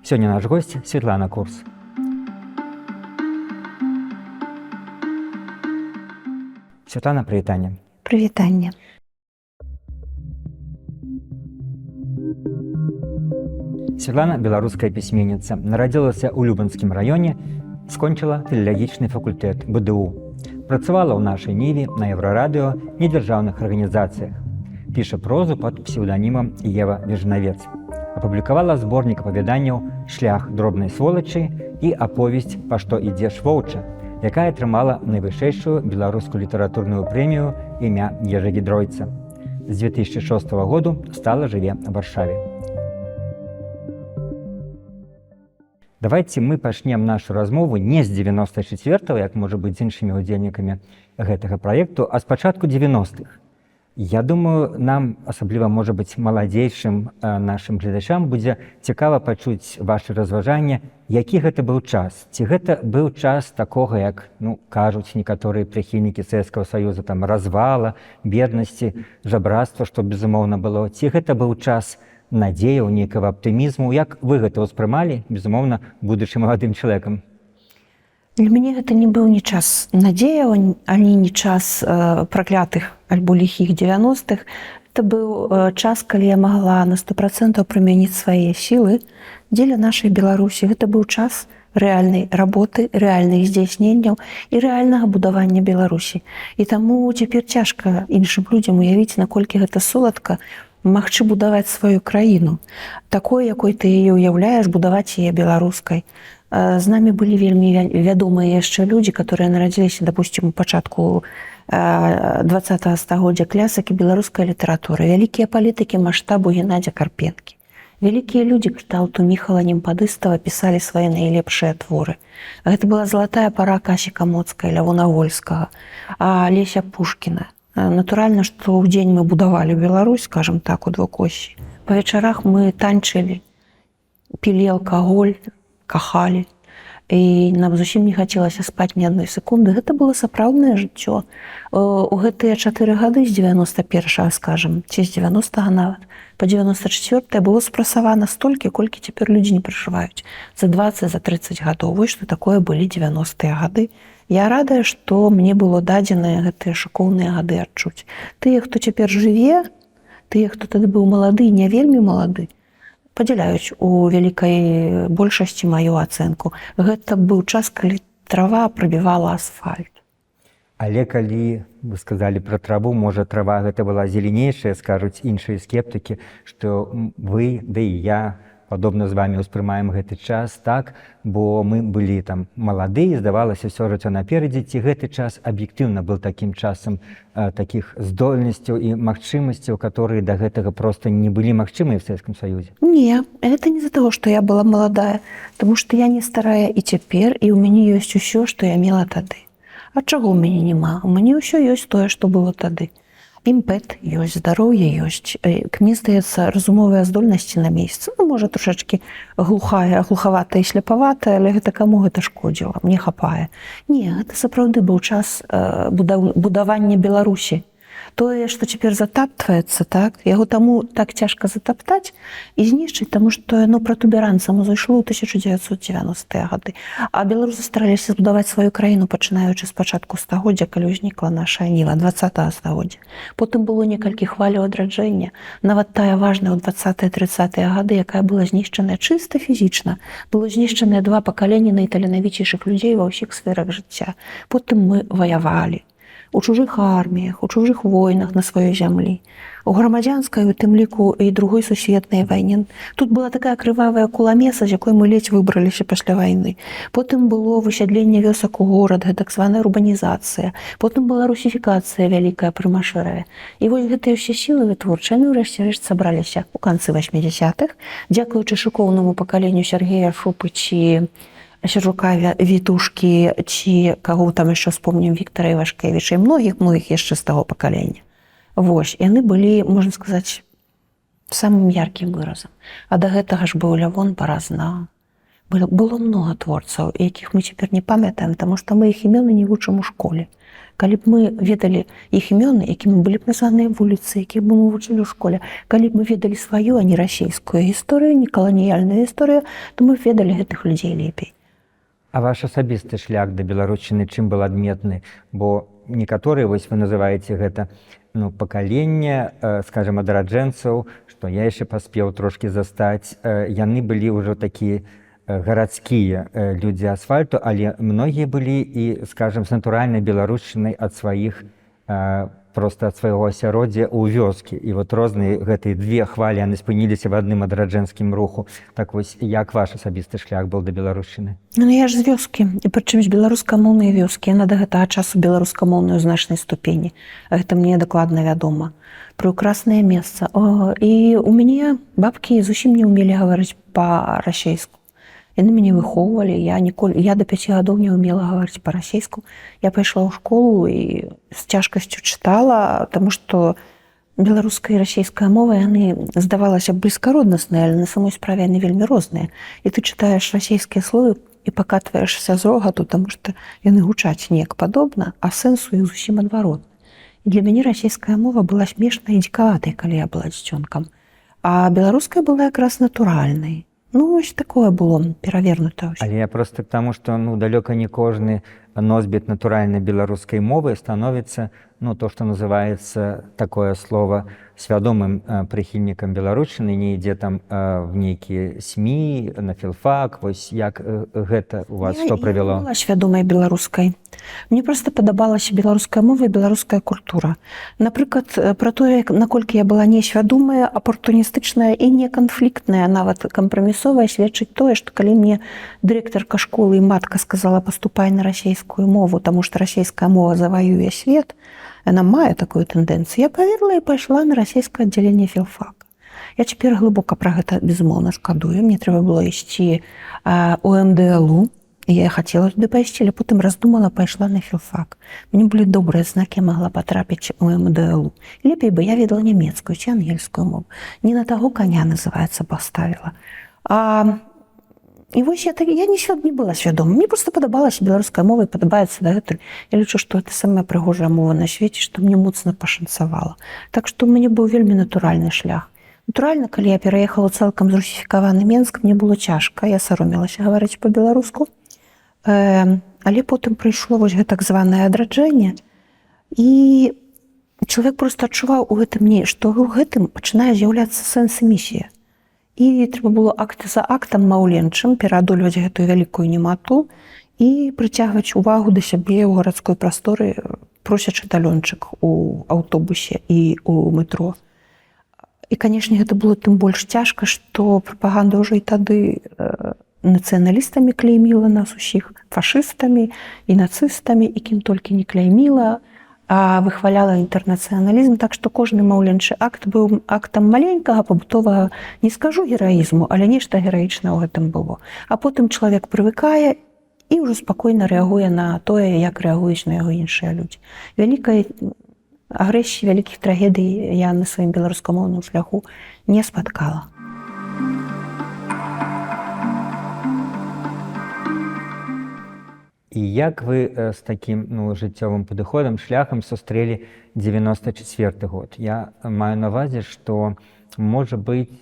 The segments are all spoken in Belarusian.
Сёння наш гость Светлана Курс. Светлана, прывітанне. Прывітанне. Светлана – беларуская пісьменніца. Нарадзілася ў Любанскім раёне, скончыла філалагічны факультэт БДУ. Працавала ў нашай ніве на Еўрарадыё, недзяржаўных арганізацыях. Піша прозу пад псеўданімам Ева Вежнавец. Апублікавала зборнік апавяданняў «Шлях дробнай сволачы» і аповесць «Па што ідзеш воўча», якая атрымала найвышэйшую беларускую літаратурную прэмію імя Ежы Гідройца. З 2006 году стала жыве ў Варшаве. Давайте мы пачнем нашу размову не з 94-го, як можа быць з іншымі удзельнікамі гэтага праекту, а з пачатку 90-х. Я думаю, нам, асабліва, можа быць, маладзейшым нашым гледачам будзе цікава пачуць вашы разважанні, які гэта быў час. Ці гэта быў час такога, як, кажуць некаторыя прыхільнікі Савецкага Саюза, там, развала, беднасці, жабрацтва, што, безумоўна, было. Ці гэта быў час надзеяў, нейкага аптымізму? Як вы гэта ўспрымалі, безумоўна, будучы маладым чалавекам? Для мяне гэта не быў ні час надзеяў, ані не час праклятых альбо ліхіх 90-х. Это быў час, калі я магла на 100% прымяніць свае сілы дзеля нашай Беларусі. Гэта быў час рэальнай работы, рэальных здзяйсненняў і рэальнага будавання Беларусі. І таму цяпер цяжка іншым людзям уявіць, наколькі гэта соладка магчы будаваць сваю краіну. Такой, якой ты яе ўяўляеш, будаваць яе беларускай. З намі былі вельмі вядомыя яшчэ людзі, которые нарадзіліся, допустим, у пачатку 20-го стагоддзя, клясыкі беларускай літаратуры, вялікія палітыкі маштабу Геннадзя Карпенкі. Вялікія людзі кшталту Міхала Немпадыстава пісалі свае найлепшыя творы. Гэта была залатая пара Касі Камоцкай, Лявона Вольскага, Леся Пушкіна. Натуральна, што ў дзень мы будавалі Беларусь, скажем так, у двукоссі. Па вечарах мы танчылі, пілі алкаголь, кахалі, і нам зусім не хацелася спаць ні адной секунды. Гэта было сапраўднае жыццё. У гэтыя 4 гады з 91-го, скажем, ці з 90-го нават, па 94-е было спрасавана столькі, колькі цяпер людзі не пражываюць. За 20, за 30 гадоў. Вось што такое былі 90-е гады. Я радая, што мне было дадзеныя гэтыя шыкоўныя гады адчуць. Тыя, хто цяпер жыве, тыя, хто тады быў малады і не вельмі малады, падзяляюць у вялікай большасці маю ацэнку. Гэта быў час, калі трава прабівала асфальт. Але калі вы сказалі пра траву, можа, трава гэта была зеленейшая, скажуць іншыя скептыкі, што вы, да і я, падобна з вами ўспрымаем гэты час, так, бо мы былі там малады, здавалася, ўсё жыццё наперадзе. Ці гэты час аб'ектыўна быў такім часам такіх здольнасцяў і магчымасцяў, которые да гэтага проста не былі магчымыя в Савецкім Саюзе? Не, это не з-за таго, што я была маладая, таму што я не старая і цяпер, і ў мяне ёсць усё, што я мела тады. А чаго ў мяне няма? У мяне ўсё ёсць тое, што было тады. Імпэт ёсць, здароўе ёсць. Мне здаецца, разумовыя здольнасці на месцы. Можа, трошачкі глухаватая і сляпаватая, але гэта каму гэта шкодзіла? Мне хапае. Не, гэта сапраўды быў час будавання Беларусі. Тое, што цяпер затаптваецца, так, яго таму так цяжка затаптаць і знішчыць, таму што яно пратуберанцам узайшло ў 1990-е гады. А беларусы стараліся збудаваць сваю краіну, пачынаючы з пачатку стагоддзя, калі ўзнікла наша ніва, 20-го стагоддзя. Потым было некалькі хваляў адраджэння, нават тая важная ў 20-30-е гады, якая была знішчаная чыста фізічна. Было знішчаныя 2 пакаленні найталенавіцейшых людзей ва ўсіх сферах жыцця. Потым мы ваявалі у чужых арміях, у чужых войнах на сваёй зямлі, у грамадзянскай, у тым ліку і другой сусветнай вайне. Тут была такая крывавая куламеса, з якой мы ледзь выбраліся пасля вайны. Потым было высядленне вёсак у горад, так званая урбанізацыя. Потым была русіфікацыя вялікая прымашырая. І вось гэтыя ўсе сілы вытворчыя, ўрэшце рэшт сабраліся ў канцы 80-х, дзякуючы шыкоўнаму пакаленню Сергея Шупы ці Сержука Вітушкі, ці каго там яшчэ вспомнім, Віктара Івашкевіча і многіх яшчэ з таго пакалення. Вось, яны былі, можна сказаць, самым яркім выразам. А да гэтага ж быў Лявон Баразна. Было многа творцаў, якіх мы цяпер не памятаем, таму што мы іх імёны не вучым у школе. Калі б мы ведалі іх імёны, якімі былі б названыя вуліцы, якіх бы мы вучылі ў школе, калі б мы ведалі сваю, а не расійскую гісторыю, не каланіяльную гісторыю, то мы б ведалі гэтых людзей лепей. А ваш асабісты шлях да беларушчыны чым был адметны? Бо некаторыя, вось вы называеце гэта пакаленне, скажем, адраджэнцаў, што я яшчэ паспеў трошкі застаць, яны былі ўжо такія гарадскія людзі асфальту, але многія былі і, скажем, з натуральнай беларушчынай ад сваіх, проста ад свайго асяроддзя ў вёскі. І вот розныя гэтыя две хвалі, яны спыніліся в адным адраджэнскім руху. Так вось, як ваш асабісты шлях был да беларушчыны? Ну, я ж з вёскі, і прычым з беларускамоўнай вёскі. Яна да гэтага часу беларускамоўнай у значнай ступені. Гэта мне дакладна вядома. Прыўкраснае месца. І у мяне бабкі зусім не ўмелі гаварыць па-расейску. Яны мяне выхоўвалі, я да 5 гадоў не ўмела гаварыць па-расейску. Я пайшла ў школу і з цяжкасцю чытала, таму што беларуская і расейская мова, яны, здавалася, блізкароднасныя, але на самой справе яны вельмі розныя. І ты чытаеш расейскія словы і пакатваешся з рогату, таму што яны гучаць неяк падобна, а сэнсу іх зусім адваротны. І для мяне расейская мова была смешнай і дзікаватай, калі я была дзіцёнкам. А беларуская была якраз натуральнай. Ну, вось такое было перавернута. Але я просто к таму, што далёка не кожны носьбіт натуральнай беларускай мовы становіцца, то, што называецца такое слово свядомым прыхільнікам беларушчыны, не ідзе там в нейкія СМІ, на філфак, вось як гэта у вас што прывяло? Я не была свядомай беларускай. Мне проста падабалася беларуская мова і беларуская культура. Напрыклад, пра тое, наколькі я была несвядомая, апартуністычная і неканфліктная, нават кампрамісовая, сведчыць тое, што калі мне дырэктарка школы і матка сказала паступай на расейскую мову, таму што расейская мова заваюе свет, яна мае такую тэндэнцыю. Я паверыла і пайшла на расійскае аддзяленне філфака. Я цяпер глыбока пра гэта, безумоўна, шкадую. Мне трэба было ісці у МДЛУ. Я хацела туды пайсці, але потым раздумала, пайшла на філфак. Мне былі добрыя знакі, я магла патрапіць у МДЛУ. Лепей бы я ведала нямецкую ці ангельскую мову. Не на таго каня, называецца, паставіла. І вось я не была свядома. Мне проста падабалася беларуская мова і падабаецца дагэтуль. Я лічу, што гэта самая прыгожая мова на свеце, што мне моцна пашанцавала. Так што ў мяне быў вельмі натуральны шлях. Натуральна, калі я пераехала цалкам зрусіфікаваны Менск, мне было цяжка. Я саромелася гаварыць па-беларуску. Але потым прыйшло вось гэта так званае адраджэнне. І чалавек проста адчуваў у гэтым што ў гэтым пачынае з'яўляцца сэнс і місія. І трэба было акт за актам маўленчым пераадольваць гэтую вялікую немату і прыцягваць увагу да сябе ў гарадской прасторы, просячы талёнчык у аўтобусе і ў метро. І, канешне, гэта было тым больш цяжка, што прапаганда ўжо і тады нацыяналістамі клейміла нас усіх, фашыстамі і нацыстамі, і кім толькі не клейміла, а выхваляла інтэрнацыяналізм, так што кожны маўленчы акт быў актам маленькага пабытовага, не скажу гераізму, але нешта гераічна ў гэтым было. А потым чалавек прывыкае і ўжо спакойна рэагуе на тое, як рэагуюць на яго іншыя людзі. Вялікай агрэсіі, вялікіх трагедый я на сваім беларускамоўным шляху не спаткала. І як вы з такім жыццёвым падыходам, шляхам сустрэлі 94 год? Я маю на ўвазе, што, можа быць,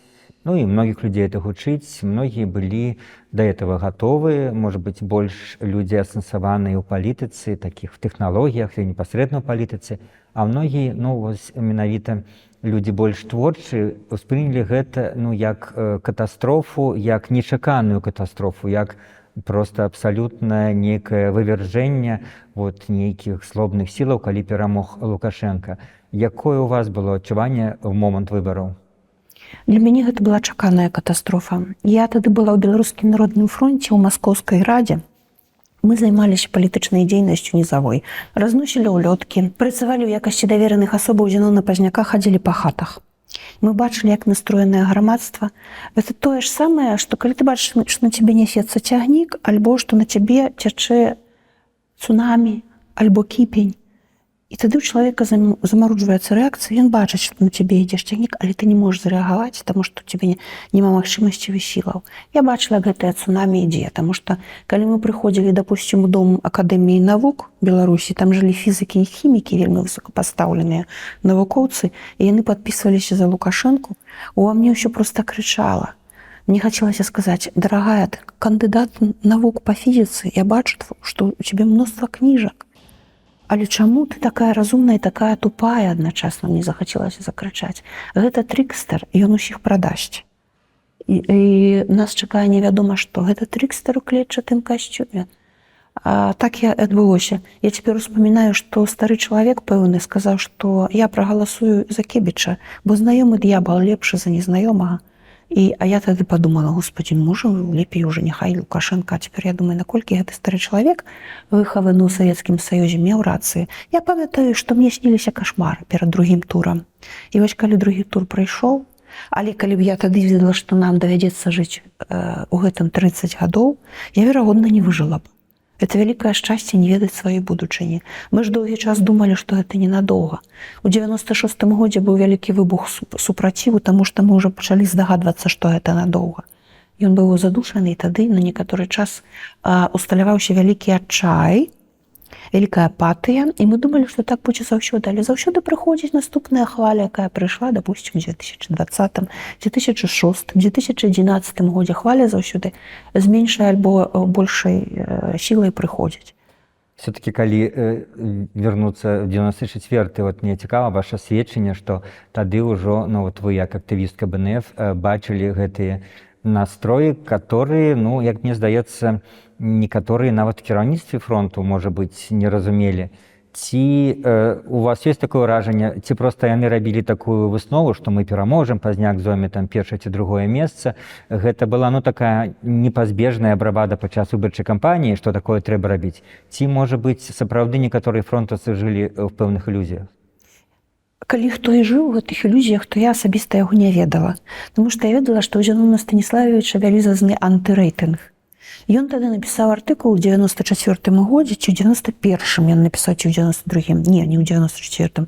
і многіх людзей это гучыць, многія былі да этого гатовыя, можа быць, больш людзі асэнсаваныя ў палітыцы, такіх тэхналогіях і непасрэдна ў палітыцы, а многія, менавіта людзі больш творчыя, успрынялі гэта, як катастрофу, як нечаканую катастрофу, як просто абсалютна нейкае вывяржэнне нейкіх злобных сілаў, калі перамог Лукашенка. Якое у вас было адчуванне ў момант выбараў? Для мяне гэта была чаканая катастрофа. Я тады была ў Беларускім народным фронце ў Маскоўскай радзе. Мы займаліся палітычнай дзейнасцю нізавой, разносілі ўлёткі, працавалі ў якасці давераных асобаў Зіноўна-Пазняка, хадзілі па хатах. Мы бачылі, як настроенае грамадства. Это тое ж самае, што калі ты бачыш, што на цябе нясецца цягнік, альбо што на цябе цячэ цунамі, альбо кіпень. І тады ў чалавека замаруджваецца рэакцыя, ён бачыць, што на цябе ідзе шцягнік, але ты не можаш зарэагаваць, таму што ў цябе няма магчымасці сілаў. Я бачыла гэтае цунамі ідзе, таму што калі мы прыходзілі, дапусцім, у дом акадэміі навук Беларусі, там жылі фізыкі і хімікі, вельмі высокапастаўленыя навукоўцы, і яны падпісваліся за Лукашэнку, ува мне ўсё проста крычала. Мне хацелася сказаць: дарагая, ты кандыдат навук па фізіцы, я бачу, што у цябе мноства кніжак. Але чаму ты такая разумная і такая тупая адначасна, мне захацелася закрычаць. Гэта трыкстер, ён усіх прадасць. І нас чакае невядома што. Гэта трыкстер у клетчатым касцюме. Так і адбылося. Я цяпер успамінаю, што стары чалавек пэўны сказаў, што я прагаласую за Кебіча, бо знаёмы д'ябал лепшы за незнаёмага. А я тады падумала: господі, можа, лепей уже няхай Лукашенко. А цяпер я думаю, наколькі гэты стары чалавек, выхаваны ў Савецкім Саюзе, меў рацыю. Я памятаю, што мне сніліся кашмары перад другім турам. І вось калі другі тур прайшоў, але калі б я тады ведала, што нам давядзецца жыць у гэтым 30 гадоў, я, верагодна, не выжыла б. Это вялікае шчасце не ведаць сваёй будучыні. Мы ж доўгі час думалі, што гэта ненадоўга. У 96-м годзе быў вялікі выбух супраціву, таму што мы ўжо пачалі здагадвацца, што гэта надоўга. Ён быў задушаны, і тады на некаторы час усталяваўся вялікі адчай, вялікая апатыя, і мы думалі, што так будзе заўсёды. Але заўсёды прыходзіць наступная хваля, якая прыйшла, дапусцім, у 2020, 2006, 2011 годзе. Хваля заўсёды з меншай альбо большай сілай прыходзіць. Все-таки, калі вернуцца в 94-й, вот мне цікава ваше сведчанне, што тады ўжо, ну вот вы як актывістка БНФ бачылі гэтыя настроі, которые, ну, як мне здаецца, некаторыя нават у кіраўніцтве фронту, можа быць, не разумелі. Ці у вас ёсць такое ўражанне, ці проста яны рабілі такую выснову, што мы пераможам, пазняк зойме там першае ці другое месца. Гэта была, ну, такая непазбежная бравада падчас выбарчай кампаніі, што такое трэба рабіць. Ці, можа быць, сапраўды некаторыя фронтаўцы жылі ў пэўных ілюзіях? Калі хто і жыў у гэтых ілюзіях, то я асабіста яго не ведала. Таму што я ведала, што ў Зіновна Станіславовича вялізазны антырэйтынг. Ён тады напісаў артыкул у 94-м годзе, ці ў 91-м ён напісаў, ці ў 92-м, не ў 94-м,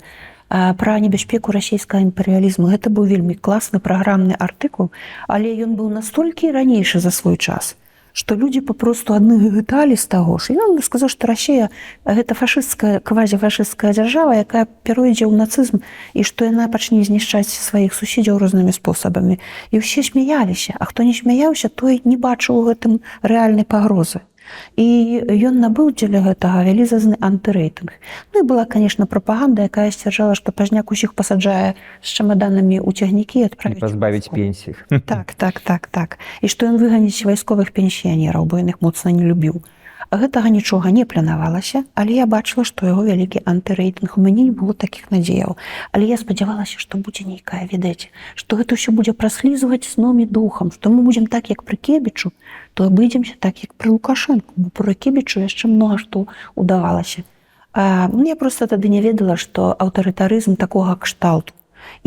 пра небяспеку расійскага імперыялізму. Гэта быў вельмі класны праграмны артыкул, але ён быў настолькі ранейшы за свой час, што людзі папросту адны гыталі з таго ж. І ён сказаў, што Расія гэта фашысцкая, квазіфашысцкая дзяржава, якая перайдзе ў нацызм, і што яна пачне знішчаць сваіх суседзяў рознымі спосабамі. І ўсе смяяліся, а хто не смяяўся, той не бачыў у гэтым рэальнай пагрозы. І ён набыў дзеля гэтага вялізазны антырэйтынг. Ну і была, конечно, прапаганда, якая сцвярджала, што Пазняк усіх пасаджае з чамаданамі ў цягнікі і адправіць. Пазбавіць пенсій. Так. І што ён выганіць вайсковых пенсіянераў, бо ён іх моцна не любіў. Гэтага нічога не планавалася, але я бачыла, што яго вялікі антырэйтынг. У мяне не было такіх надзеяў. Але я спадзявалася, што будзе нейкая, ведаеце, што гэта ўсё будзе праслізваць сном і духам, што мы будзем так, як пры Кебічу, то абыдземся так, як пры Лукашэнку, бо пры Кебічу яшчэ многа што ўдавалася. Мне проста тады не ведала, што аўтарытарызм такога кшталту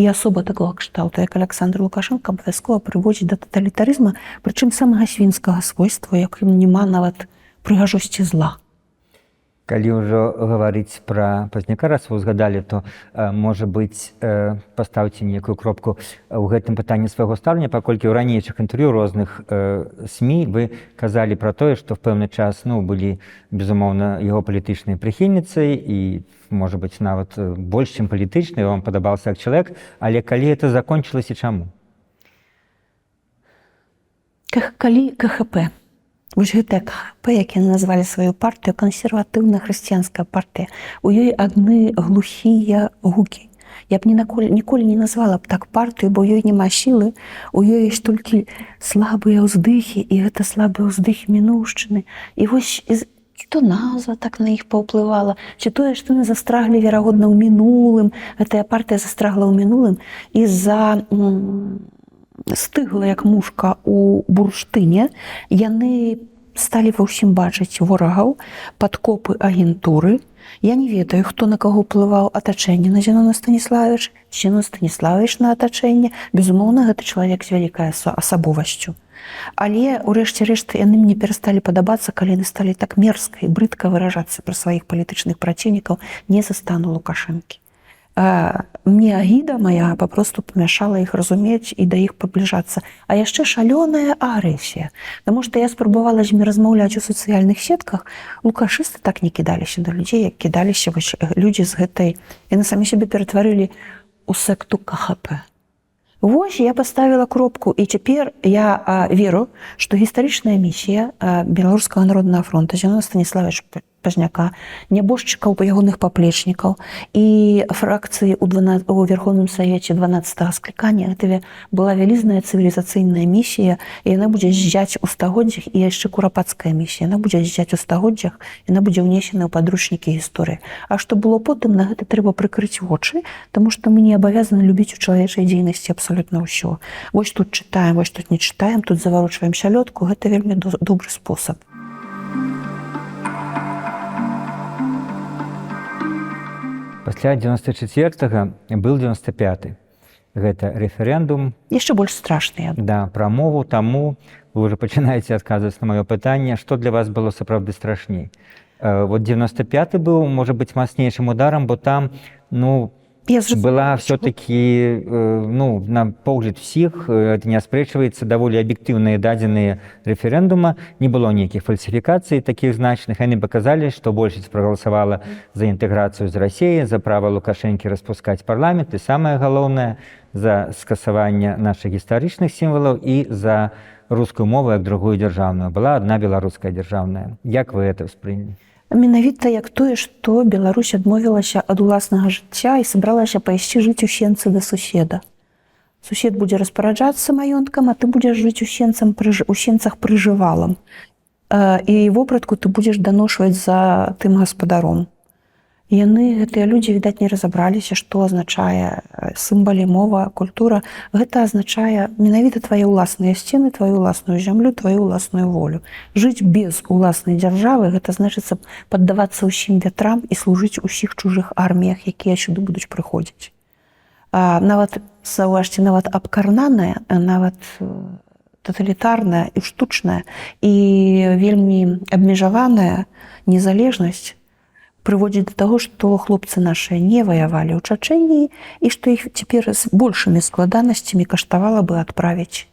і асоба такога кшталту, як Александр Лукашенко, абавязкова прыводзіць да таталітарызма, прычым самага свінскага свойства, як няма нават прыгажосці зла. Калі ўжо гаварыць пра Пазняка, раз вы узгадалі, то, можа быць, паставце некую кропку ў гэтым пытанні свайго стаўлення, паколькі ў ранейшых інтэрв'ю розных СМІ вы казалі пра тое, што в пэўны час, ну, былі, безумоўна, яго палітычнай прыхільніцай і, можа быць, нават больш, чым палітычнай, вам падабаўся як чалавек, але калі гэта закончылася, чаму? Калі КХП. Вось гэтая КХП, як яны назвалі сваю партыю, кансерватыўна-хрысціянская партыя, у ёй адны глухія гукі. Я б ніколі не назвала б так партыю, бо ёй няма сілы, у ёй ёсць толькі слабыя ўздыхі, і гэта слабыя ўздыхі мінуўшчыны. І вось то назва так на іх паўплывала, ці тое, што яны застраглі, верагодна, ў мінулым, гэтая партыя застрагла ў мінулым, і за стыгла, як мушка у бурштыне, яны сталі ва ўсім бачыць ворагаў, падкопы агентуры. Я не ведаю, хто на каго ўплываў атачэнне на Зенона Станіславович, Зенон Станіславович на атачэнне. Безумоўна, гэты чалавек з вялікай асабовасцю. Але, у рэшце рэшт, яны мне перасталі падабацца, калі яны сталі так мерзка і брыдка выражацца пра сваіх палітычных праціўнікаў не за стану Лукашэнкі. Мне агіда моя папросту памяшала іх разумець і да іх прыбліжацца. А яшчэ шалёная агрэсія. Таму што я спрабавала з імі размаўляць у сацыяльных сетках. Лукашысты так не кідаліся да людзей, як кідаліся людзі з гэтай. Яны самі сябе ператварылі ў секту КХП. Вось я паставіла кропку, і цяпер я веру, што гістарычная місія Беларускага народнага фронта Зенона Станіславовича Пазняка, нябожчыкаў ягоных паплечнікаў і фракцыі ў Верховным Савеце 12-го склікання, гэта была вялізная цывілізацыйная місія, і яна будзе ззяць у стагоддзях, і яшчэ курапацкая місія, яна будзе ззяць у стагоддзях, яна будзе ўнесена ў падручнікі гісторыі. А што было потым, на гэта трэба прыкрыць вочы, таму што мы не абавязаны любіць у чалавечай дзейнасці абсалютна ўсё. Вось тут чытаем, вось тут не чытаем, тут заварочваем сялёдку, гэта вельмі добры спосаб. Пасля 94-го был 95-й. Гэта рэферэндум. Яшчэ больш страшныя. Да, пра мову, таму вы ўжо пачынаеце адказваць на маё пытанне, што для вас было сапраўды страшней. Вот 95-й быў, можа быць, мацнейшым ударам, бо там, была все-таки, на погляд всіх, это не аспрэчваецца, даволі аб'ектыўныя дадзеныя рэферэндума, не было нейкіх фальсіфікацый такіх значных. Яны паказалі, што большасць прагаласавала за інтэграцыю з Расіяй, за права Лукашэнкі распускаць парламент, і самае галоўнае, за скасаванне нашых гістарычных сімвалаў і за рускую мову як другую дзяржаўную. Была адна беларуская дзяржаўная. Як вы это ўспрынялі? Менавіта як тое, што Беларусь адмовілася ад уласнага жыцця і сабралася пайсці жыць у сенцы да суседа. Сусед будзе распараджацца маёнткам, а ты будзеш жыць у сенцах прыжывалам. І вопратку ты будзеш даношваць за тым гаспадаром. Яны, гэтыя людзі, відаць, не разабраліся, што азначае сімвалы, мова, культура. Гэта азначае менавіта твае ўласныя сцены, тваю ўласную зямлю, тваю ўласную волю. Жыць без уласнай дзяржавы, гэта значыцца паддавацца ўсім вятрам і служыць усіх чужых арміях, якія сюды будуць прыходзіць. Нават, заўважце, нават абкарнаная, нават таталітарная і штучная і вельмі абмежаваная незалежнасць прыводзіць да таго, што хлопцы нашыя не ваявалі ў Чачэніі і што іх цяпер з большымі складанасцямі каштавала бы адправіць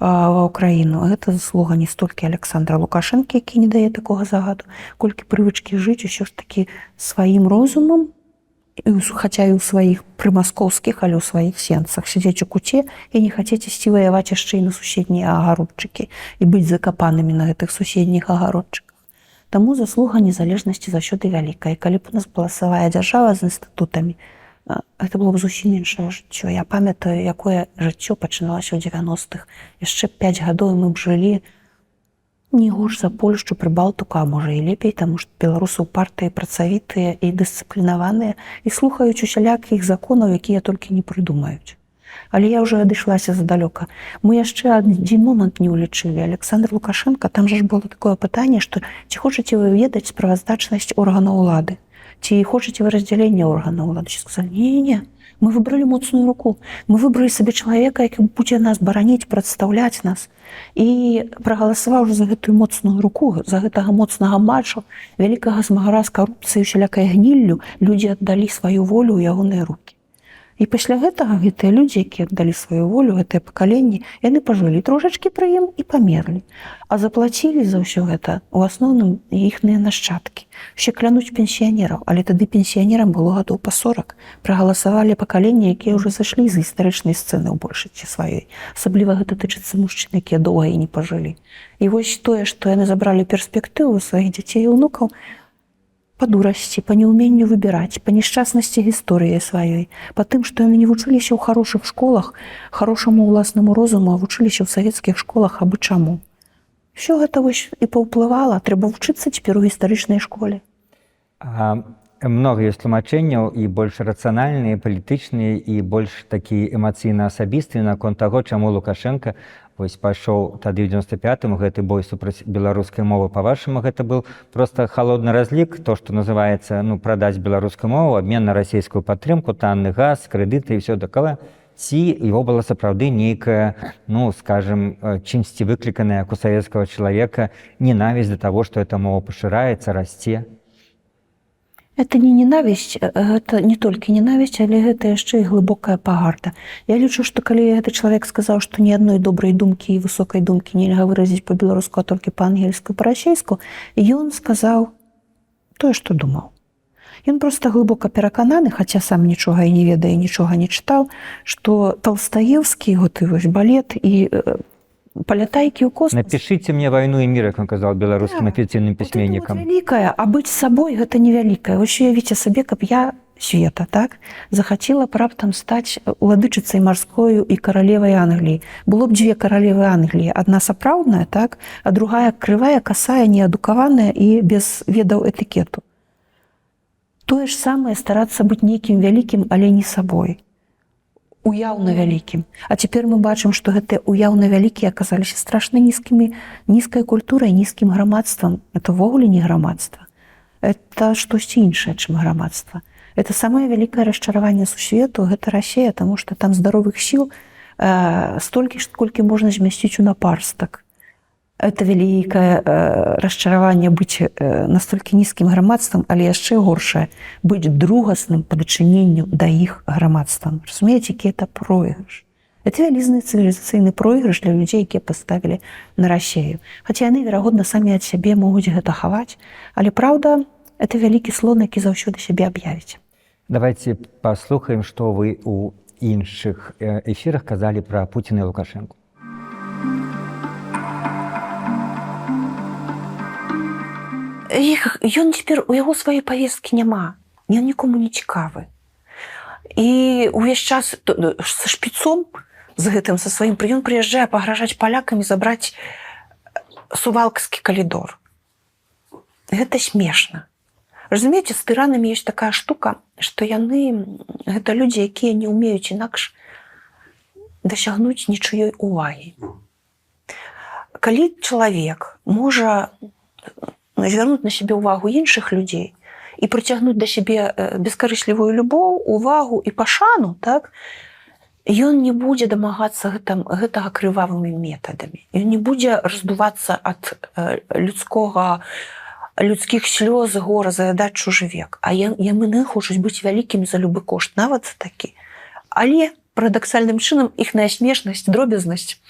ва ўкраіну. Гэта заслуга не столькі Александра Лукашэнкі, які не дае такога загаду, колькі прывычкі жыць усё ж такі сваім розумам, хаця і ў сваіх прымаскоўскіх, але ў сваіх сенцах, сядзець у куце і не хацець ісці ваяваць яшчэ і на суседнія агародчыкі і быць закапанымі на гэтых суседніх агародчыках. Таму заслуга незалежнасці заўсёды вялікая. І калі б у нас была свая дзяржава з інстытутамі, гэта было б зусім іншае жыццё. Я памятаю, якое жыццё пачыналася ў 90-х. Яшчэ 5 гадоў мы б жылі не горш за Польшчу, Прыбалтыку, а можа і лепей, таму што беларусы упартыя, працавітыя і дысцыплінаваныя і слухаюць усялякіх законаў, якія толькі не прыдумаюць. Але я ўжо адышлася задалёка. Мы яшчэ адзін момант не ўлічылі. Александр Лукашенко, там жа ж было такое пытанне, што ці хочаце вы ведаць справаздачнасць органаў улады? Ці хочаце вы раздзялення органаў улады? Ці сказалі, не, мы выбралі моцную руку. Мы выбралі сабе чалавека, які будзе нас бараніць, прадстаўляць нас. І прагаласаваў за гэтую моцную руку, за гэтага моцнага мачо, вялікага змагара з карупцыяй, усялякай гніллю, людзі аддалі сваю волю ў ягоныя рукі. І пасля гэтага гэтыя людзі, якія аддалі сваю волю, гэтыя пакаленні, яны пажылі трошачкі пры ім і памерлі. А заплацілі за ўсё гэта ў асноўным іхныя нашчадкі. Усе клянуць пенсіянераў, але тады пенсіянерам было гадоў па 40. Прагаласавалі пакаленні, якія ўжо зайшлі з гістарычнай сцэны ў большасці сваёй. Асабліва гэта тычыцца мужчын, якія доўга і не пажылі. І вось тое, што яны забралі перспектыву сваіх дзяцей і ўнукаў, па дурасці, па неўменню выбіраць, па нешчаснасці гісторыі сваёй, па тым, што яны не вучыліся ў хорошых школах, хорошаму ўласнаму розуму, а вучыліся ў савецкіх школах абы чаму. Усё гэта вось і паўплывала, трэба вучыцца цяпер у гістарычнай школе. Многа ёсць тлумачэнняў і больш рацыянальныя, палітычныя і больш такія эмацыйна-асабістыя наконт таго, чаму Лукашенко вось пайшоў тады ў 95-м гэты бой супраць беларускай мовы. Па-вашаму, гэта быў проста халодны разлік, то, што называецца, ну, прадаць беларускую мову, абмен на расійскую падтрымку, танны газ, крэдыты і ўсё такое. Ці его была сапраўды нейкая, ну, скажем, чымсьці выкліканая, як у савецкага чалавека, ненавісць да таго, што эта мова пашыраецца, расце? Это не ненавісць, гэта не толькі ненавісць, але гэта яшчэ і глыбокая пагарда. Я лічу, што калі гэты чалавек сказаў, што ні адной добрай думкі і высокай думкі нельга выразіць па-беларуску, а толькі па-ангельску, па-расейску, ён сказаў тое, што думаў. Ён проста глыбока перакананы, хаця сам нічога і не ведае, нічога не чытаў, што Толстаевскі, гэты вось балет і палятайкі ў космос. Напішыце мне «Вайну і мір», як ён казаў беларускім афіцыйным пісьменнікам. Вот вялікае, а быць сабой гэта невялікае. Вось уявіце сабе, каб я света, так, захацела б раптам стаць уладычыцай марскою і каралевай Англіі. Было б дзве каралевы Англіі, адна сапраўдная, так, а другая крывая, касая, неадукаваная і без ведаў этыкету. Тое ж самае старацца быць нейкім вялікім, але не сабой. Уяўна вялікім. А цяпер мы бачым, што гэтыя уяўна вялікія аказаліся страшна нізкімі, нізкай культурай, нізкім грамадствам. Это ўвогуле не грамадства. Это штосьці іншае, чым грамадства. Это самае вялікае расчараванне сусвету, гэта Расія, таму што там здаровых сіл столькі, колькі можна змясціць у напарстак. Это вялікае расчараванне быць настолькі нізкім грамадствам, але яшчэ горшае быць другасным па дачыненню да іх грамадствам. Разумееце, які это пройгрыш. Это вялізны цывілізацыйны пройгрыш для людзей, якія паставілі на Расію. Хаця яны, верагодна, самі ад сябе могуць гэта хаваць, але праўда, это вялікі слон, які заўсёды сябе аб'явіць. Давайте паслухаем, што вы ў іншых эфірах казалі пра Пуціна і Лукашэнку. Ён цяпер, у яго сваёй павесткі няма. Ён нікому не цікавы. І ўвесь час са шпіцом, з гэтым, са сваім, ён прыязджае пагражаць палякам і забраць Сувалкскі калідор. Гэта смешна. Разумееце, з тыранамі ёсць такая штука, што яны, гэта людзі, якія не ўмеюць інакш дасягнуць нічыёй увагі. Калі чалавек можа звярнуць на сябе ўвагу іншых людзей і прыцягнуць да сябе бескарыслівую любоў, увагу і пашану, так, ён не будзе дамагацца гэтага крывавымі метадамі. Ён не будзе раздувацца ад людскіх слёз, гора, заядаць чужы век. А яны хочуць быць вялікімі за любы кошт, нават такі. Але парадаксальным чынам іхная смешнасць, дробязнасць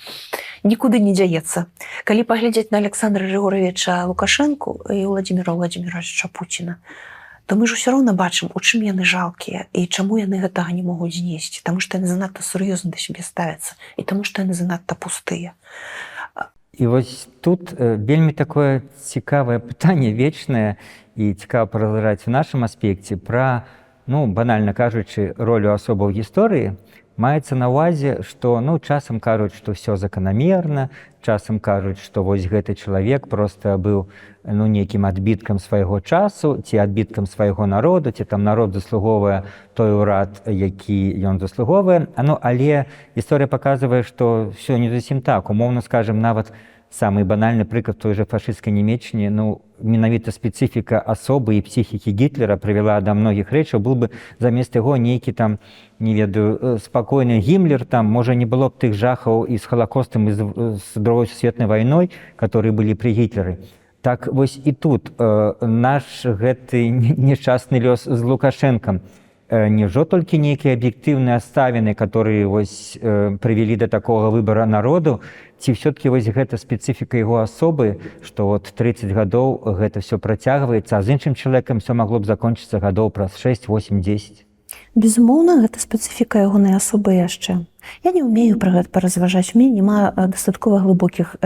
нікуды не дзяецца. Калі паглядзець на Александра Григоровича Лукашэнку і Владимира Владимировича Путіна, то мы ж усё роўна бачым, у чым яны жалкія і чаму яны гэтага не могуць знесці. Таму што яны занадта сур'ёзна да сябе ставяцца і таму што яны занадта пустыя. І вось тут вельмі такое цікавае пытанне, вечнае, і цікава паразмаўляць у нашым аспекце пра, ну, банальна кажучы, ролю асобаў гісторыі. Маецца на ўвазе, што, ну, часам кажуць, што ўсё заканамерна, часам кажуць, што вось гэты чалавек проста быў, ну, нейкім адбіткам свайго часу, ці адбіткам свайго народу, ці там народ заслуговвае той урад, які ён заслуговвае. Але гісторыя паказвае, што ўсё не зусім так. Умоўна скажам, нават самы банальны прыклад той жа фашысцкай Нямецчыне, ну, менавіта спецыфіка асобы і псіхікі Гітлера прывяла да многіх рэчаў, быў бы замест яго нейкі там, не ведаю, спакойны Гімлер, там, можа, не было б тых жахаў і з Халакостам, і з Другой сусветнай вайной, которые былі пры Гітлеры. Так вось і тут наш гэты нешчасны лёс з Лукашэнкам. Няўжо толькі нейкія аб'ектыўныя абставіны, которые вось прывялі да такога выбара народу, ці ўсё-такі вось гэта спецыфіка яго асобы, што от 30 гадоў гэта ўсё працягваецца, а з іншым чалавекам ўсё магло б закончыцца гадоў праз 6, 8, 10? Безумоўна, гэта спецыфіка ягонай асобы яшчэ. Я не ўмею пра гэта паразважаць. У мяне няма дастаткова глыбокіх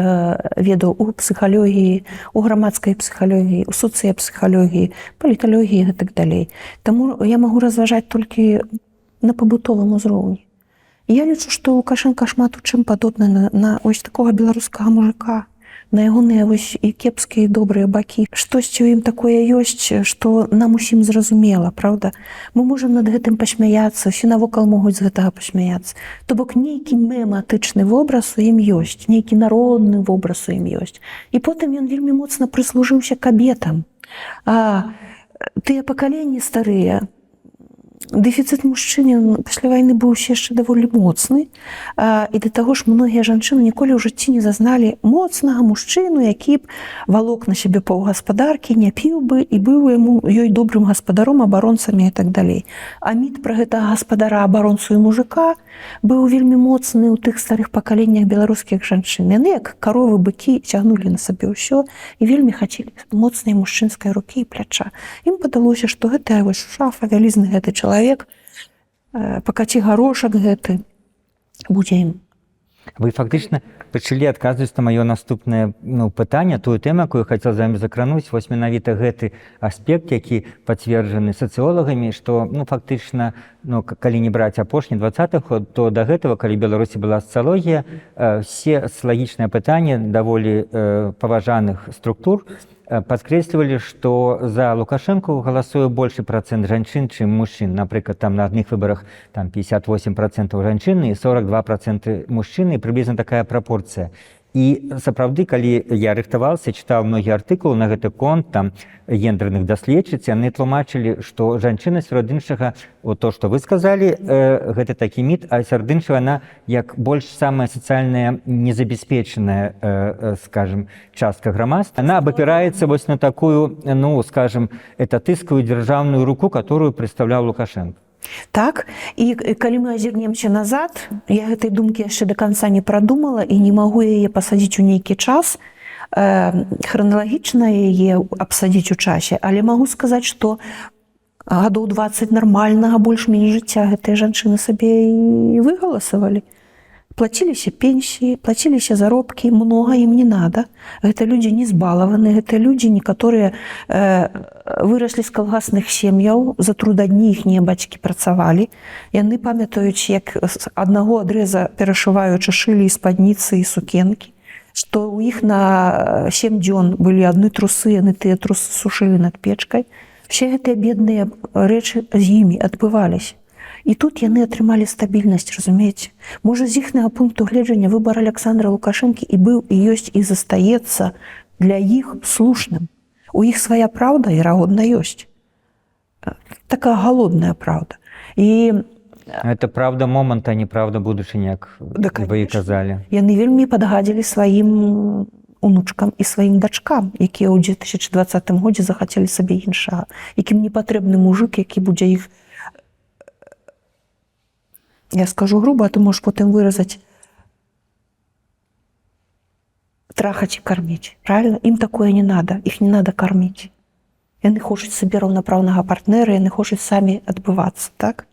ведаў у псіхалогіі, у грамадскай псіхалогіі, у сацыяпсіхалогіі, паліталогіі і гэтак далей. Таму я магу разважаць толькі на пабытовым узроўні. Я лічу, што Лукашенка шмат у чым падобны на ось такога беларускага мужика. на ягоныя вось і кепскія і добрыя бакі. Штосьці ў ім такое ёсць, што нам усім зразумела, правда? Мы можам над гэтым пасмяяцца, усе навокал могуць з гэтага пасмяяцца. То бок нейкі мематычны вобраз у ім ёсць, нейкі народны вобраз у ім ёсць. І потым ён вельмі моцна прыслужыўся кабетам. А тыя пакаленні старыя, дэфіцыт мужчыны пасля вайны быў яшчэ даволі моцны, і да таго ж многія жанчыны ніколі ў жыцці не зазналі моцнага мужчыну, які б валок на сябе паўгаспадаркі, не піў бы і быў ёй добрым гаспадаром, абаронцамі і так далей. А міт пра гэтага гаспадара, абаронцу і мужика быў вельмі моцны ў тых старых пакаленнях беларускіх жанчын. Яны, як каровы, быкі, цягнулі на сабе ўсё і вельмі хацелі моцнай мужчынскай рукі і пляча. Ім падалося, што гэтая вось шафа, вялізны гэты чалавек, пакаці гарошак гэты, будзе ім. Вы фактычна пачалі адказваць на маё наступнае пытанне, тую тэму, якую хацеў з вамі закрануць, вось менавіта гэты аспект, які пацверджаны сацыолагамі, што фактычна, калі не браць апошні 20-х год, то да гэтага, калі ў Беларусі была сацыялогія, все сацыялагічныя пытанні даволі паважаных структур падкрэслівалі, што за Лукашэнку галасуе большы працэнт жанчын, чым мужчын. Напрыклад, там на адных выбарах 58% жанчыны і 42% мужчыны, і прыблізна такая прапорцыя. І сапраўды, калі я рыхтаваўся, чытаў многія артыкулы на гэты конт, там гендерных даследчыц, яны тлумачылі, што жанчына сярод іншага, то, што вы сказалі, гэта такі міт, а сярод іншага яна як больш самая сацыяльная незабяспечаная, скажем, частка грамадства. Она абапіраецца вось на такую, скажем, этатыскую дзяржаўную руку, которую прадстаўляў Лукашенко. Так, і калі мы азірнемся назад, я гэтай думкі яшчэ да канца не прадумала і не магу яе пасадзіць у нейкі час, храналагічна яе абсадзіць у часе, але магу сказаць, што гадоў 20 нармальнага больш-менш жыцця гэтыя жанчыны сабе і выгаласавалі. Плаціліся пенсіі, плаціліся заробкі, многа ім не надо. Гэта людзі не збалаваны, гэта людзі, некаторыя выраслі з калгасных сем'яў, за трудадні іхнія бацькі працавалі. Яны памятаюць, як з аднаго адрэза перашываючы шылі і спадніцы і сукенкі, што ў іх на 7 дзён былі адны трусы, яны тыя трусы сушылі над печкай. Все гэтыя бедныя рэчы з імі адбываліся. І тут яны атрымалі стабільнасць, разумееце? Можа, з іхнага пункту гледжання выбар Александра Лукашэнкі і быў, і ёсць, і застаецца для іх слушным. У іх свая праўда, верагодна, ёсць. Такая галодная праўда. І это правда моманта, а не правда будучыні, як вы і казалі. Яны вельмі падгадзілі сваім унучкам і сваім дачкам, якія ў 2020 годзе захацелі сабе іншага, якім не патрэбны мужик, які будзе іх, я скажу грубо, а ты можаш потым выразаць, трахаць і карміць. Правильно? Ім такое не надо, іх не надо карміць. Яны хочуць сабе раўнапраўнага партнера, яны хочуць самі адбывацца, так?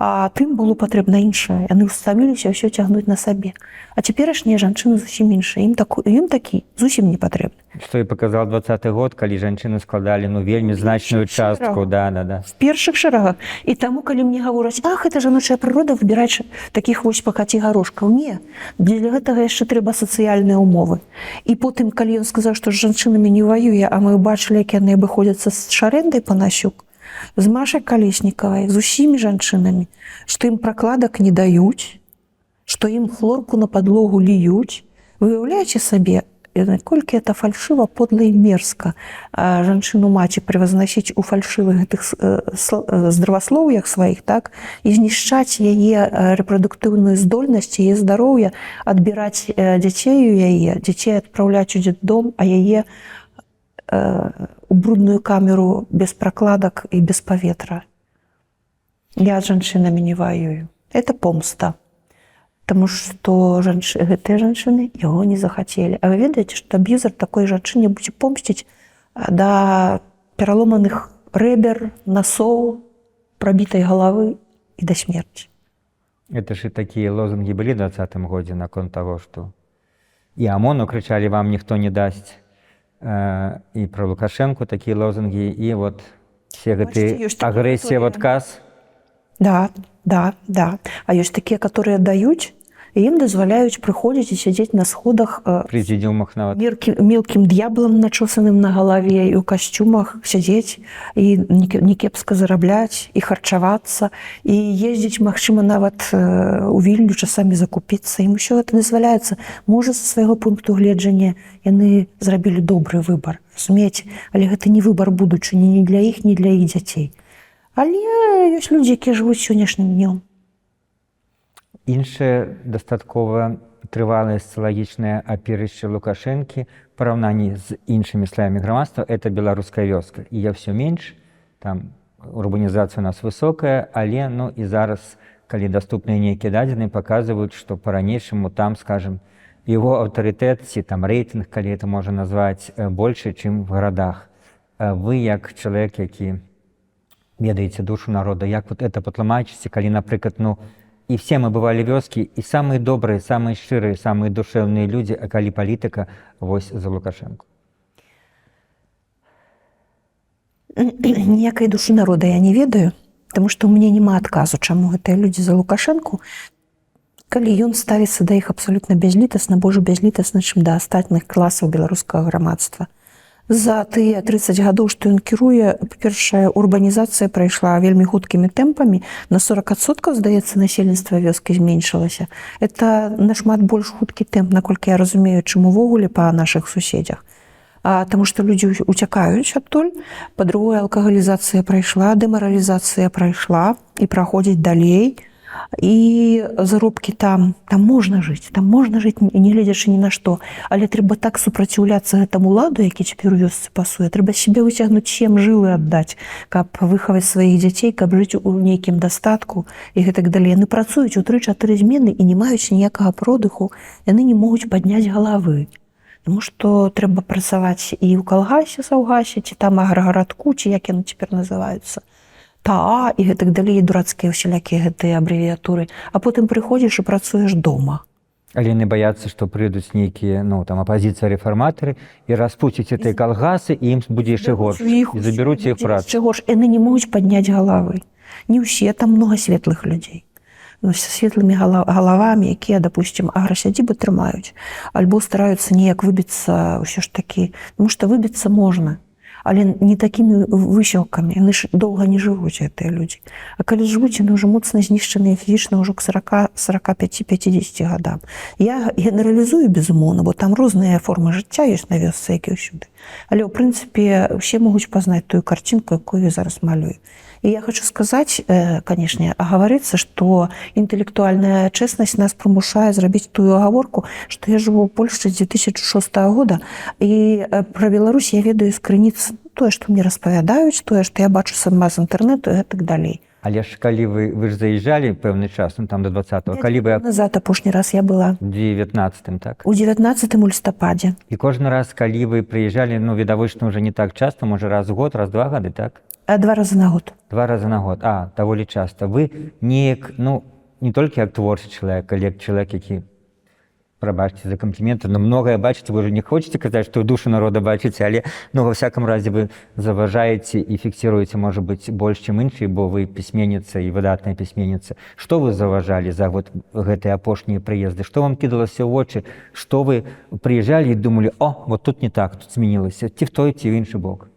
А тым было патрэбна іншае. Яны стаміліся ўсё цягнуць на сабе. А цяперашнія жанчыны зусім іншыя. Ім такі зусім не патрэбны. Што і паказаў 20-й год, калі жанчыны складалі вельмі значную частку. В першых шэрагах. І таму, калі мне гавораць, гэта жаночая прырода, выбіраць такіх вось пакаці гарошкаў. Не. Для гэтага яшчэ трэба сацыяльныя ўмовы. І потым, калі ён сказаў, што з жанчынамі не ваюе, а мы бачылі, як яны абыходзяцца з Шарэндай Панасюк, з Машай Калеснікавай, з усімі жанчынамі, што ім пракладак не даюць, што ім хлорку на падлогу ліюць. Вы уяўляеце сабе, наколькі это фальшыва, подла і мерзка жанчыну маці превазносіць у фальшывых гэтых здраваслоўях сваіх, так, і знішчаць яе рэпрадуктыўную здольнасць, яе здароўе, адбіраць дзяцей у яе, дзяцей адпраўляць у дзетдом, а яе у брудную камеру без пракладак і без паветра. Я з жанчынамі не ваюю. Это помста. Таму што гэтыя жанчыны яго не захацелі. А вы ведаеце, што аб'юзер такой жанчыне будзе помсціць да пераломаных рэбер, насоў, прабітай галавы і да смерці. Это ж і такія лозунгі былі ў 20-м годзе наконт таго, што і АМОНу крычалі, вам ніхто не дасць. І пра Лукашэнку такія лозунгі, і вот все гэты агрэсія в адказ. Да. А ёсць такія, которые даюць, і ім дазваляюць прыходзіць і сядзець на сходах Прэзідыумах нават. мелкім д'яблам начосаным на галаве і ў касцюмах сядзець і некепска зарабляць і харчавацца і ездзіць, магчыма, нават у Вільню часамі закупіцца. Ім усё гэта дазваляецца. Можа, са свайго пункту гледжання яны зрабілі добры выбар, разумееце, але гэта не выбар будучыні ні для іх, ні для іх дзяцей. Але ёсць людзі, якія жывуць сённяшнім днём. Іншае дастаткова трывалае сацыялагічнае апірышча Лукашэнкі в параўнанні з іншымі слаямі грамадства — это беларуская вёска. І я ўсё менш, там урбанізацыя у нас высокая, але ну і зараз, калі даступныя нейкія дадзеныя, паказваюць, што па-ранейшаму там, скажем, яго аўтарытэт ці там рэйтынг, калі это можна назваць, большы, чым в гарадах. Вы як чалавек, які ведаеце душу народа, як вот это патлумачыце, калі, напрыклад, ну і все мы бывалі вёскі, і самыя добрыя, самыя шчырыя, самыя душэўныя людзі, а калі палітыка, вось за Лукашэнку. Ніякай душы народа я не ведаю, таму што ў мяне няма адказу, чаму гэтыя людзі за Лукашэнку, калі ён ставіцца да іх абсалютна бязлітасна, божа бязлітасна, чым да астатніх класаў беларускага грамадства. За тыя 30 гадоў, што ён кіруе, па-першае, урбанізацыя прайшла вельмі хуткімі тэмпамі. На 40%, здаецца, насельніцтва вёскі зменшылася. Это нашмат больш хуткі тэмп, наколькі я разумею, чым увогуле па нашых суседзях. Таму што людзі уцякаюць адтуль. Па-другое, алкагалізацыя прайшла, дэмаралізацыя прайшла і праходзіць далей. І заробкі там можна жыць, не гледзячы ні на што, але трэба так супраціўляцца гэтаму ладу, які цяпер у вёсцы пасуе. Трэба сябе выцягнуць 7 жылы аддаць, каб выхаваць сваіх дзяцей, каб жыць у нейкім дастатку і гэтак далей. Яны працуюць у 3-4 змены і не маюць ніякага продыху, яны не могуць падняць галавы. Таму што трэба працаваць і ў калгасе, саўгасе, ці там аграгарадку, ці як яны цяпер называюцца. ТАА і гэтак далей, дурацкія ўсялякія гэтыя абрэвіятуры, а потым прыходзіш і працуеш дома. Але яны баяцца, што прыйдуць нейкія, ну, там, апазіцыя-рэфарматары і распуцяць гэтыя калгасы, і ім будзе яшчэ горш, і забяруць іх працу. Яны не могуць падняць галавы. Не ўсе, там многа светлых людзей. З светлымі галавамі, якія, допустим, аграсядзібы трымаюць, альбо стараюцца неяк выбіцца ўсё ж такі, тому што выбіцца можна. Але не такімі высілкамі, яны ж доўга не жывуць, гэтыя людзі. А калі жывуць, яны ўжо моцна знішчаныя фізічна ўжо к 40-45-50 гадам. Я генералізую, безумоўна, бо там розныя формы жыцця ёсць на вёсцы, як і ўсюды. Але, ў прынцыпе, усе могуць пазнаць тую карцінку, якую я зараз малюю. І я хочу сказаць, канешне, агаворыцца, што інтэлектуальная чэснасць нас прымушае зрабіць тую агаворку, што я жыву ў Польшчы з 2006 года, і пра Беларусь я ведаю з крыніц тое, што мне распавядаюць, тое, што я бачу сама з інтэрнэту і гэтак далей. Але ж калі вы ж заязджалі пэўны час, ну там до 20-го, калі вы... Назад апошні раз я была. У 19-м, так? У 19-м лістападзе. І кожны раз, калі вы прыязджалі, ну, відавочна, уже не так часта, можа раз у год, раз 2 гады, так? 2 разы на год. 2 разы на год. Даволі часта. Вы неяк, ну, не толькі як творчы чалавек, але як чалавек, які, прабачце за кампліменты, но многае бачыце, вы ж не хочаце казаць, што душу народа бачыце, але, ну, ва всяком разе вы заважаеце і фіксіруеце, можа быць, больш, чым іншыя, бо вы пісьменніца і выдатная пісьменніца. Што вы заважалі за гэтыя апошнія прыезды? Што вам кідалася ў вочы? Што вы прыязджалі і думалі, вот тут не так, тут змянілася, ці в той, ці ў іншы бок?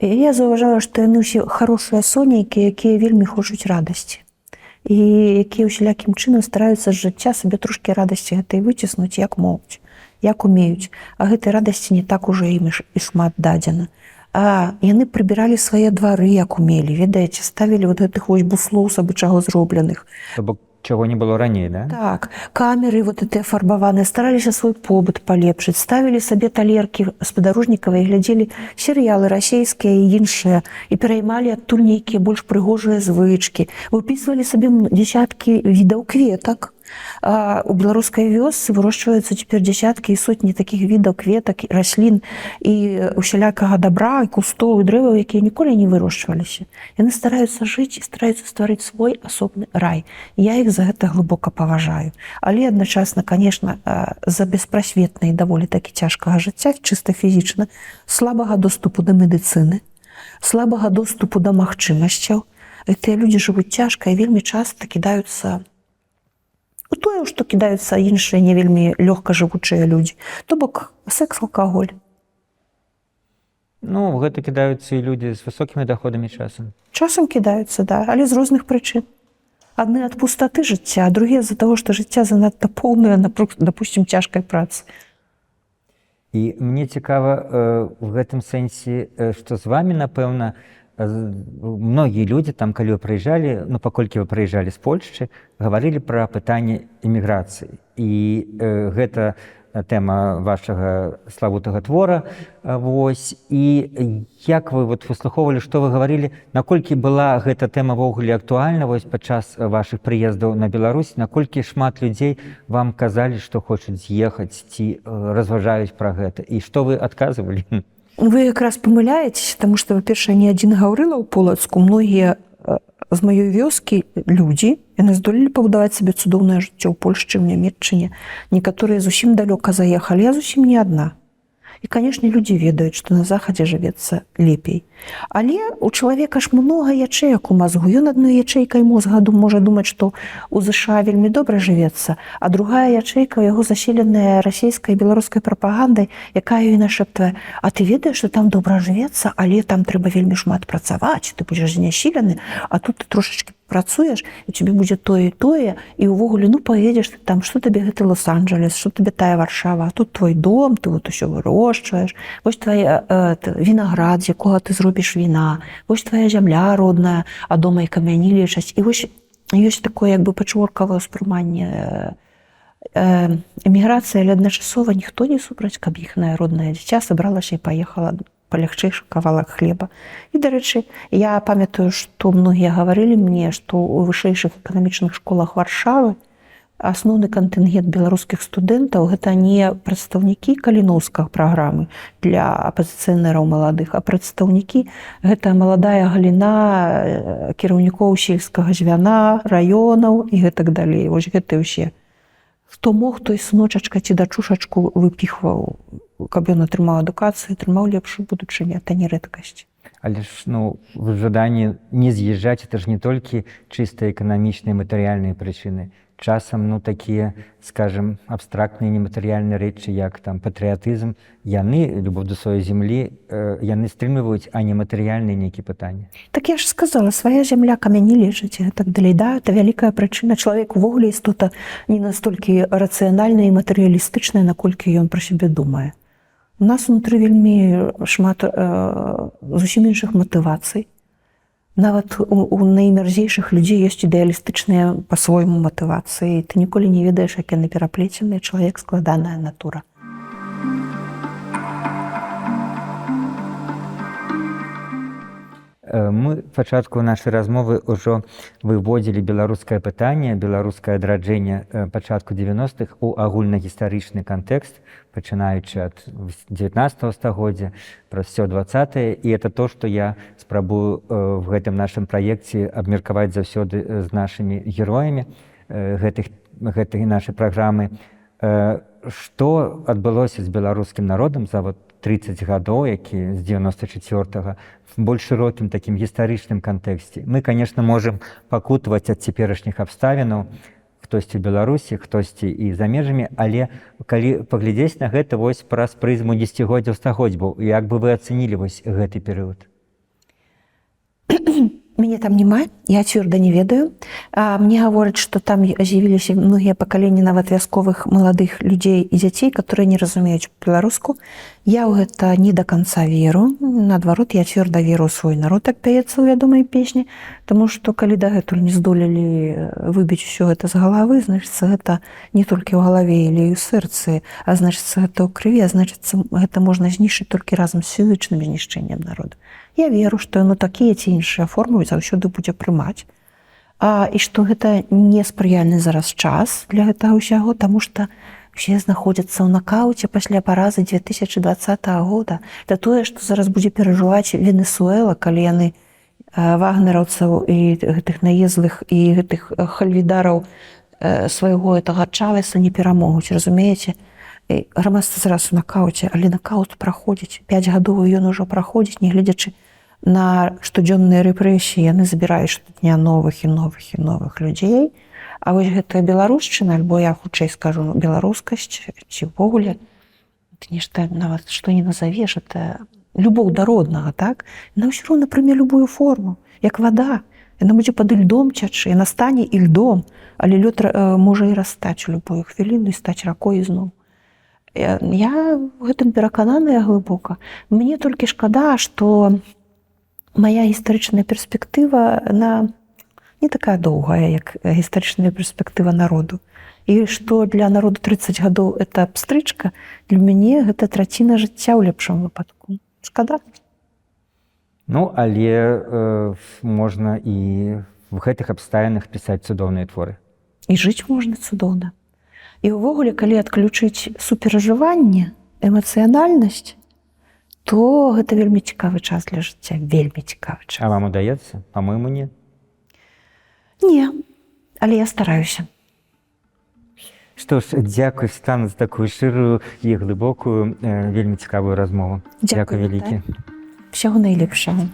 Я заўважала, што яны ўсе хорошыя сонейкі, якія вельмі хочуць радасці. І якія ўсялякім чынам стараюцца з жыцця сабе трошкі радасці гэтай выціснуць, як могуць, як умеюць. А гэтай радасці не так ужо ім і шмат дадзена. А яны прыбіралі свае двары, як умелі, ведаеце, ставілі вот гэтых вось буслоў сабе чаго зробленых. То бок чаго не было раней, да? Так, камеры вот гэтыя фарбаваныя, стараліся свой побыт палепшыць, ставілі сабе талеркі спадарожнікавыя, глядзелі серыялы расейскія і іншыя, і пераймалі адтуль нейкія больш прыгожыя звычкі, выпісвалі сабе дзесяткі відаў кветак. У беларускай вёсцы вырошчваюцца цяпер дзесяткі і сотні такіх відаў кветак, раслін і усялякага дабра, і кустоў, і дрэваў, якія ніколі не вырошчваліся. Яны стараюцца жыць і стараюцца стварыць свой асобны рай. Я іх за гэта глыбока паважаю. Але адначасна, канешне, з-за беспрасветнай даволі такі цяжкага жыцця, чыста фізічна, слабага доступу да медыцыны, слабага доступу да магчымасцяў, гэтыя людзі жывуць цяжка і вельмі часта кідаюцца У тое, што кідаюцца іншыя не вельмі лёгка жывучыя людзі. То бок секс, алкаголь. Ну, в гэта кідаюцца і людзі з высокімі даходамі часам. Часам кідаюцца, да, але з розных прычын. Адны ад пустаты жыцця, а другія з-за таго, што жыцця занадта поўнае, дапусцім, цяжкай працы. І мне цікава в гэтым сэнсе, што з вамі, напэўна, многія людзі там, калі вы прыязджалі, ну, паколькі вы прыязджалі з Польшчы, гаварылі пра пытанне эміграцыі. І гэта тэма вашага славутага твора. Вось. І як вы выслухоўвалі, што вы гаварылі, наколькі была гэта тэма ўвогуле актуальна вось падчас вашых прыездаў на Беларусь, наколькі шмат людзей вам казалі, што хочуць з'ехаць ці разважаюць пра гэта, і што вы адказвалі? Вы якраз памыляецеся, таму што, па-першае, не адзін гаўрыла ў Полацку, многія з маёй вёскі людзі, яны здолелі пабудаваць сабе цудоўнае жыццё ў Польшчы, ў Нямецчыне. Некаторыя зусім далёка заехалі, я зусім не адна. І, канешне, людзі ведаюць, што на захадзе жывецца лепей. Але у чалавека ж многа ячэек у мазгу. Ён адной ячэйкай мозга можа думаць, што ў ЗША вельмі добра жывецца, а другая ячэйка ў яго заселеная расійскай і беларускай прапагандай, якая ёй нашэптвае: а ты ведаеш, што там добра жывецца, але там трэба вельмі шмат працаваць, ты будзеш знясілены, а тут ты трошачкі працуеш, і тебе будзе тое і тое, і ўвогуле, ну, паедзеш ты там, што табе гэты Лос-Анджелес, што табе тая Варшава, а тут твой дом, ты вот усё вырошчваеш, вось твой вінаград, з якога ты зробіш віна, вось твая зямля родная, а дома і камяні лечаць. І вось ёсць такое як бы пачворкавае ўспрыманне эміграцыі, але адначасова ніхто не супраць, каб іхнае роднае дзіця сабралася і паехала палягчэйшы кавалак хлеба. І, дарэчы, я памятаю, што многія гаварылі мне, што ў вышэйшых эканамічных школах Варшавы асноўны кантынгент беларускіх студэнтаў гэта не прадстаўнікі каліноўскай праграмы для апазіцыянераў маладых, а прадстаўнікі гэта маладая галіна кіраўнікоў сельскага звяна, раёнаў і гэтак далей. Вось гэта ўсе. Хто мог, той сыночачка ці дачушачку выпіхваў, каб ён атрымаў адукацыю, атрымаў лепшую будучыню, это не рэдкасць. Але ж, ну, в жаданні не з'язджаць, это ж не толькі чыста эканамічныя матэрыяльныя прычыны. Часам, ну, такія, скажем, абстрактныя нематэрыяльныя рэчы, як там патрыятызм, яны, любоў да сваёй зямлі, яны стрымліваюць, а не матэрыяльныя нейкія пытанні. Так я ж сказала, свая зямля камяні лечыць, і так далей. Да, это вялікая прычына. Чалавек увогуле істота не настолькі рацыянальная і матэрыялістычная, наколькі ён пра сябе думае. У нас унутры вельмі шмат зусім іншых матывацый. Нават у наймярзейшых людзей ёсць ідэалістычныя па-свойму матывацыі. Ты ніколі не ведаеш, як яны пераплеценыя, чалавек складаная натура. Мы пачатку нашай размовы ўжо выводзілі беларускае пытанне, беларускае адраджэнне пачатку 90-х у агульнагістарычны кантэкст, пачынаючы ад 19 стагоддзя, праз всё 20-е. І это то, што я спрабую в гэтым нашым праекце абмеркаваць заўсёды з нашымі героямі гэтай нашай праграмы. Што адбылося з беларускім народам за 30 гадоў, які з 94-го, в больш шырокім такім гістарычным кантэксце. Мы, конечно, можам пакутаваць ад цяперашніх абставінаў, хтосьці ў Беларусі, хтосьці і за межамі, але калі паглядзець на гэта вось праз прызму дзесяцігоддзяў, стагоддзяў, як бы вы ацэнілі вось гэты перыяд? Мяне там няма, я цвёрда не ведаю. Мне гавораць, што там з'явіліся многія пакаленні нават вясковых маладых людзей і дзяцей, которые не разумеюць беларуску. Я ў гэта не да канца веру. Наадварот, я цвёрда веру ў свой народ, так пяецца ў вядомай песні, таму што калі дагэтуль не здолелі выбіць усё гэта з галавы, значыцца, гэта не толькі ў галаве, але і ў сэрцы, а значыцца, гэта ў крыві, а значыцца, гэта можна знішчыць толькі разам з фізычным знішчэннем народа. Я веру, што яно такія ці іншыя формы заўсёды будзе прымаць. І што гэта не спрыяльны зараз час для гэтага ўсяго, таму што усе знаходзяцца ў накаўце пасля паразы 2020 года. Это тое, што зараз будзе перажываць Венесуэла, калі яны вагнераўцаў і гэтых наезлых і гэтых хальвідараў свайго гэтага Чавеса не перамогуць, разумееце? Грамадства зараз у накаўце, але накаут праходзіць. 5 гадоў ён ужо праходзіць, не гледзячы на штодзённыя рэпрэсіі, яны забіраюць штодня новых і новых і новых людзей. А вось гэтая беларушчына, альбо я хутчэй скажу беларускасць ці ўвогуле, это нешта нават што не назавеш, это любоў да роднага, так? Яна ўсё роўна прыме любую форму, як вада. Яна будзе пад ільдом цячы, яна стане ільдом, але лёд можа і растаць у любую хвіліну і стаць ракой ізноў. Я в гэтым перакананая глыбока. Мне толькі шкада, што мая гістарычная перспектыва на не такая доўгая, як гістарычная перспектыва народу. І што для народу 30 гадоў это пстрычка, для мяне гэта траціна жыцця ў лепшым выпадку. Шкада. Ну, але можна і в гэтых абставінах пісаць цудоўныя творы. І жыць можна цудоўна. І ўвогуле, калі адключыць суперажыванне, эмацыянальнасць, то гэта вельмі цікавы час для жыцця, вельмі цікавы час. А вам удаецца? Па-мойму, не. Не, але я стараюся. Што ж, дзякуй, Светлана, за такую шчырую і глыбокую, вельмі цікавую размову. Дзякуй вялікі. Всяго найлепшага.